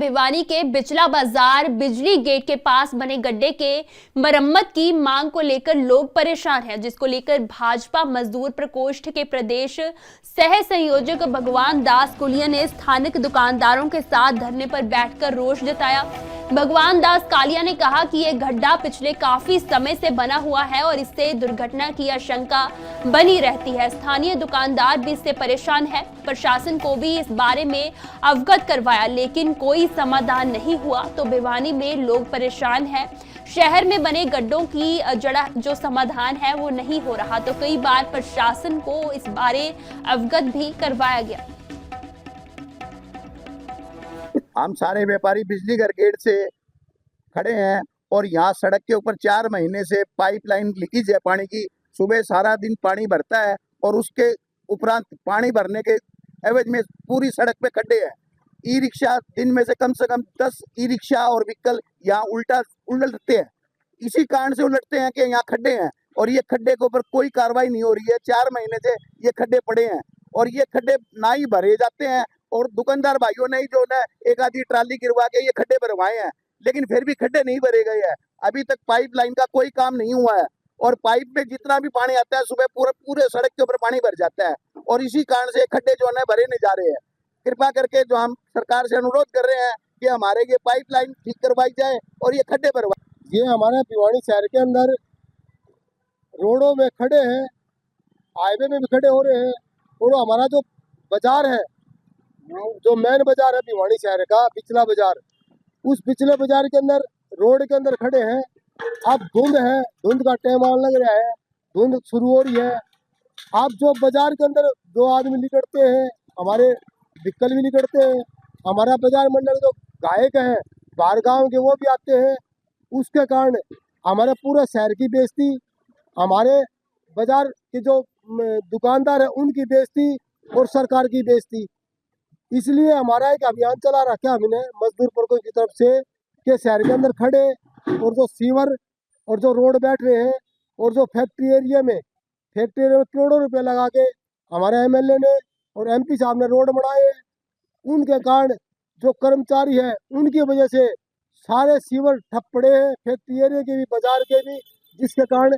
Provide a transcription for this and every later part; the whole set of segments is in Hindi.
भिवानी के बिचला बाजार बिजली गेट के पास बने गड्ढे के मरम्मत की मांग को लेकर लोग परेशान हैं, जिसको लेकर भाजपा मजदूर प्रकोष्ठ के प्रदेश सह संयोजक भगवान दास कुलिया ने स्थानिक दुकानदारों के साथ धरने पर बैठकर रोष जताया। भगवान दास कालिया ने कहा कि यह गड्ढा पिछले काफी समय से बना हुआ है और इससे दुर्घटना की आशंका बनी रहती है। स्थानीय दुकानदार भी इससे परेशान है। प्रशासन को भी इस बारे में अवगत करवाया, लेकिन कोई समाधान नहीं हुआ तो भिवानी में लोग परेशान हैं। शहर में बने गड्ढों की जड़ा जो समाधान है वो नहीं हो रहा, तो कई बार प्रशासन को इस बारे अवगत भी करवाया गया। हम सारे व्यापारी बिजली घर गेट से खड़े हैं और यहाँ सड़क के ऊपर 4 महीने से पाइपलाइन लीकेज है पानी की। सुबह सारा दिन पानी भरता है और उसके उपरांत पानी भरने के एवज में पूरी सड़क पे खड्डे हैं। ई रिक्शा दिन में से कम 10 ई रिक्शा और व्हीकल यहाँ उलटते हैं। इसी कारण से उलटते हैं कि यहाँ खड्डे हैं और ये खड्डे के ऊपर कोई कार्रवाई नहीं हो रही है। 4 महीने से ये खड्डे पड़े हैं और ये खड्डे ना ही भरे जाते हैं और दुकानदार भाइयों ने ही जो है एक आधी ट्राली गिरवा के ये खड्डे भरवाए हैं, लेकिन फिर भी खड्डे नहीं भरे गए हैं। अभी तक पाइपलाइन का कोई काम नहीं हुआ है और पाइप में जितना भी पानी आता है सुबह पूरे सड़क के ऊपर पानी भर जाता है और इसी कारण से खड्डे जो है भरे नहीं जा रहे हैं। कृपा करके जो हम सरकार से अनुरोध कर रहे हैं कि हमारे ये पाइपलाइन ठीक करवाई जाए और ये खड्डे भरवाए। ये हमारे भिवानी शहर के अंदर रोडों में खड़े हैं, हाईवे में भी खड़े हो रहे हैं और हमारा जो बाजार है, जो मेन बाजार है भिवानी शहर का पिछला बाजार, उस पिछले बाजार के अंदर रोड के अंदर खड़े हैं। अब धुंध है, धुंध का टाइम आने लग रहा है, धुंध शुरू हो रही है। अब जो बाजार के अंदर जो आदमी निकलते हैं, हमारे व्हीकल भी निकलते हैं, हमारा बाजार मंडल जो गायक है बाहर गाँव के वो भी आते हैं। उसके कारण हमारे पूरे शहर की बेइज्जती, हमारे बाजार के जो दुकानदार है उनकी बेइज्जती और सरकार की बेइज्जती। इसलिए हमारा एक अभियान चला रखा हमने मजदूर प्रकोष्ठ की तरफ से कि शहर के अंदर खड़े और जो सीवर और जो रोड बैठ रहे हैं और जो फैक्ट्री एरिया में करोड़ों रुपए लगा के हमारे एमएलए ने और एमपी साहब ने रोड बनाए, उनके कारण जो कर्मचारी है उनकी वजह से सारे सीवर ठप पड़े हैं, फैक्ट्री एरिया के भी बाजार के भी, जिसके कारण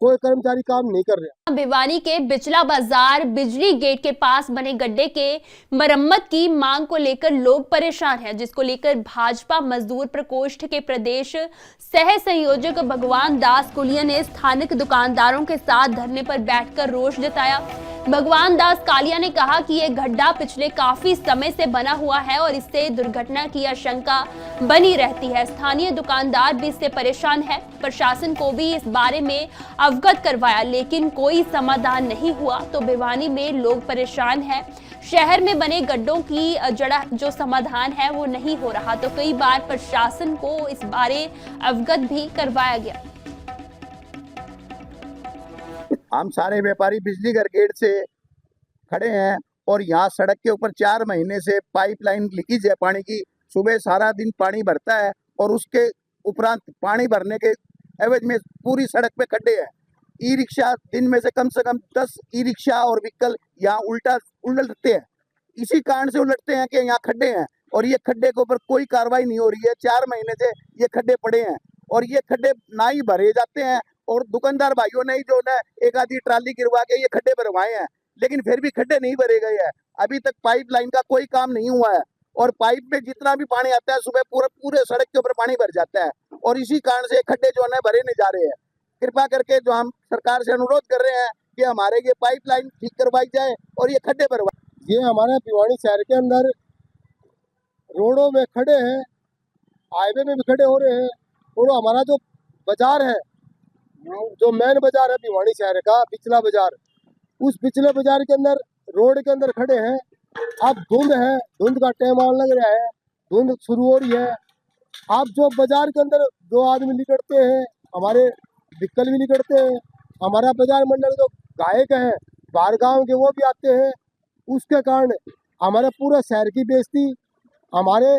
कोई कर्मचारी काम नहीं कर रहा। भिवानी के बिचला बाजार बिजली गेट के पास बने गड्ढे के मरम्मत की मांग को लेकर लोग परेशान हैं, जिसको लेकर भाजपा मजदूर प्रकोष्ठ के प्रदेश सह संयोजक भगवान दास कुलिया ने स्थानिक दुकानदारों के साथ धरने पर बैठकर रोष जताया। भगवान दास कालिया ने कहा कि यह गड्ढा पिछले काफी समय से बना हुआ है और इससे दुर्घटना की आशंका बनी रहती है। स्थानीय दुकानदार भी इससे परेशान है। प्रशासन को भी इस बारे में अवगत करवाया, लेकिन कोई समाधान नहीं हुआ तो भिवानी में लोग परेशान हैं। शहर में बने गड्ढों की जड़ा जो समाधान है वो नहीं हो रहा, तो कई बार प्रशासन को इस बारे अवगत भी करवाया गया। हम सारे व्यापारी बिजली घर गेट से खड़े हैं और यहाँ सड़क के ऊपर 4 महीने से पाइपलाइन लीकेज है पानी की। सुबह सारा दिन पानी भरता है और उसके उपरांत पानी भरने के एवज में पूरी सड़क पे खड्डे हैं। ई रिक्शा दिन में से कम 10 ई रिक्शा और व्हीकल यहाँ उलटते हैं। इसी कारण से उलटते हैं कि यहाँ खड्डे हैं और ये खड्डे के ऊपर कोई कार्रवाई नहीं हो रही है। 4 महीने से ये खड्डे पड़े हैं और ये खड्डे ना ही भरे जाते हैं और दुकानदार भाइयों ने ही जो है एक आधी ट्राली गिरवा के ये खड्डे भरवाए हैं, लेकिन फिर भी खड्डे नहीं भरे गए हैं। अभी तक पाइपलाइन का कोई काम नहीं हुआ है और पाइप में जितना भी पानी आता है सुबह पूरे सड़क के ऊपर पानी भर जाता है और इसी कारण से खड्डे जो है भरे नहीं जा रहे हैं। कृपा करके जो हम सरकार से अनुरोध कर रहे हैं कि हमारे ये पाइपलाइन ठीक करवाई जाए और ये खड्डे भरवाए। ये हमारे भिवानी शहर के अंदर रोडों में खड़े हैं, हाईवे में भी खड़े हो रहे हैं और हमारा जो बाजार है, जो मेन बाजार है भिवानी शहर का पिछला बाजार, उस पिछले बाजार के अंदर रोड के अंदर खड़े हैं। अब धुंध है, धुंध का टाइम आने लग रहा है, धुंध शुरू हो रही है। अब जो बाजार के अंदर जो आदमी निकलते हैं, हमारे व्हीकल भी निकलते हैं, हमारा बाजार मंडल जो गायक है बाहर गाँव के वो भी आते हैं। उसके कारण हमारे पूरे शहर की बेइज्जती, हमारे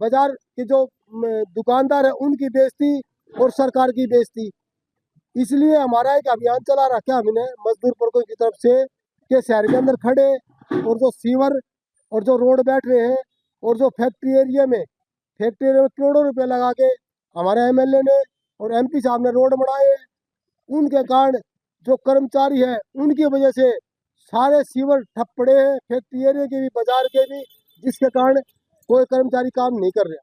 बाजार के जो दुकानदार है उनकी बेइज्जती और सरकार की बेइज्जती। इसलिए हमारा एक अभियान चला रखा हमने मजदूर प्रकोष्ठ की तरफ से कि शहर के अंदर खड़े और जो सीवर और जो रोड बैठ रहे हैं और जो फैक्ट्री एरिया में फैक्ट्री में करोड़ों रुपए लगा के हमारे एमएलए ने और एमपी साहब ने रोड बनाए हैं। उनके कारण जो कर्मचारी है उनकी वजह से सारे सीवर ठप पड़े हैं, फैक्ट्री एरिया के भी, बाजार के भी, जिसके कारण कोई कर्मचारी काम नहीं कर रहा।